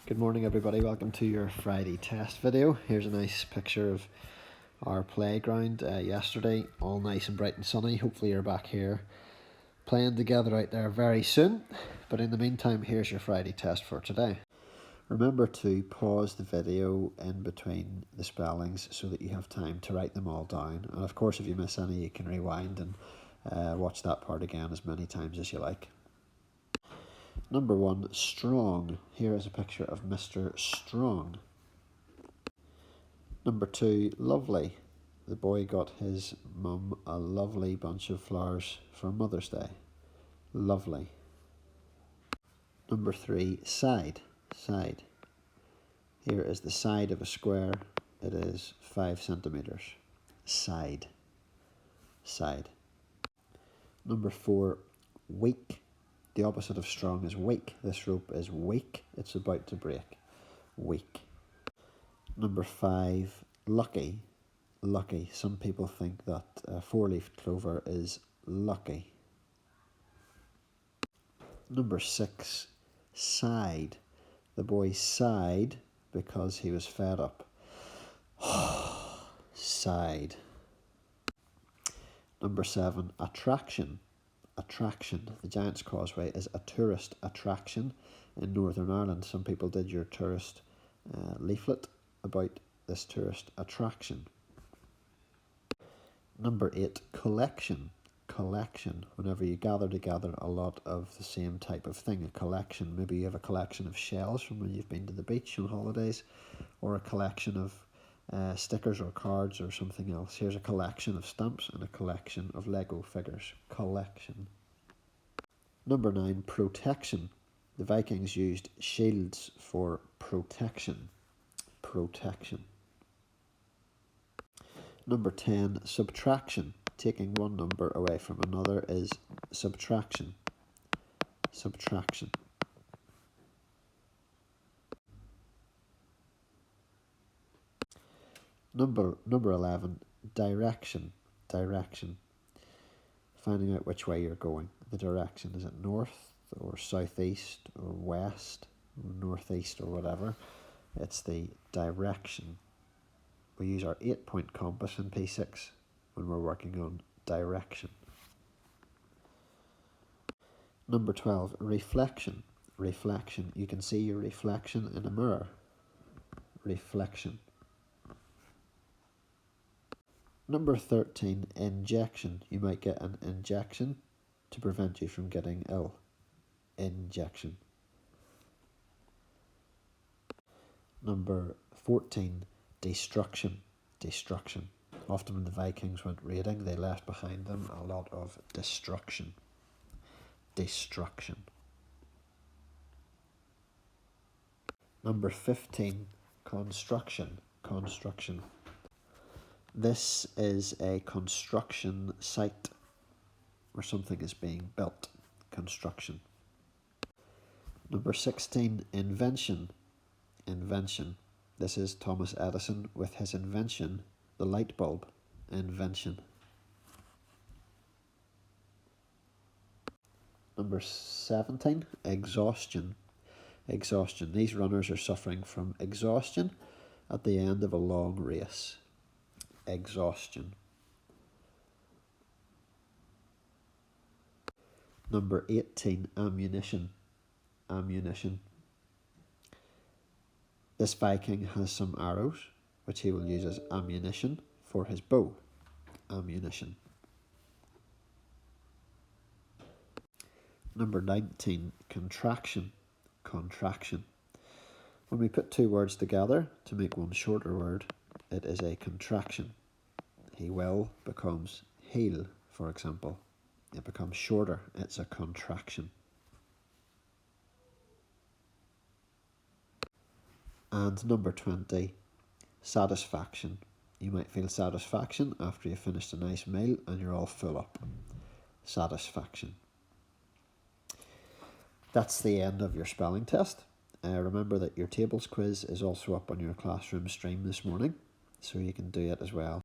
Good morning everybody, welcome to your Friday test video. Here's a nice picture of our playground yesterday, all nice and bright and sunny. Hopefully you're back here playing together out there very soon. But in the meantime, here's your Friday test for today. Remember to pause the video in between the spellings so that you have time to write them all down. And of course, if you miss any, you can rewind and watch that part again as many times as you like. Number 1, strong. Here is a picture of Mr. Strong. Number 2, lovely. The boy got his mum a lovely bunch of flowers for Mother's Day. Lovely. Number 3, side. Side. Here is the side of a square. It is 5 centimeters. Side. Side. Number 4, weak. The opposite of strong is weak. This rope is weak. It's about to break. Weak. Number 5, lucky. Lucky. Some people think that 4-leaf clover is lucky. Number 6, sighed. The boy sighed because he was fed up. Sighed. Number 7, attraction. Attraction. The Giant's Causeway is a tourist attraction in Northern Ireland. Some people did your tourist leaflet about this tourist attraction. Number 8, collection. Collection. Whenever you gather together a lot of the same type of thing, a collection. Maybe you have a collection of shells from when you've been to the beach on holidays, or a collection of stickers or cards or something else. Here's a collection of stamps and a collection of Lego figures. Collection. Number 9, protection. The Vikings used shields for protection. Protection. Number 10, subtraction. Taking one number away from another is subtraction. Subtraction. Number 11, direction. Direction. Finding out which way you're going. The direction. Is it north or southeast or west or northeast or whatever? It's the direction. We use our 8-point compass in P6 when we're working on direction. Number 12, reflection. Reflection. You can see your reflection in a mirror. Reflection. Number 13, injection. You might get an injection to prevent you from getting ill. Injection. Number 14, destruction. Destruction. Often when the Vikings went raiding, they left behind them a lot of destruction. Destruction. Number 15, construction. Construction. This is a construction site where something is being built. Construction. Number 16, invention. Invention. This is Thomas Edison with his invention, the light bulb. Invention. Number 17, exhaustion. Exhaustion. These runners are suffering from exhaustion at the end of a long race. Exhaustion. Number 18, ammunition. Ammunition. This Viking has some arrows, which he will use as ammunition for his bow. Ammunition. Number 19, contraction. Contraction. When we put two words together to make one shorter word, it is a contraction. He will becomes he'll, for example. It becomes shorter. It's a contraction. And number 20, satisfaction. You might feel satisfaction after you've finished a nice meal and you're all full up. Satisfaction. That's the end of your spelling test. Remember that your tables quiz is also up on your classroom stream this morning, so you can do it as well.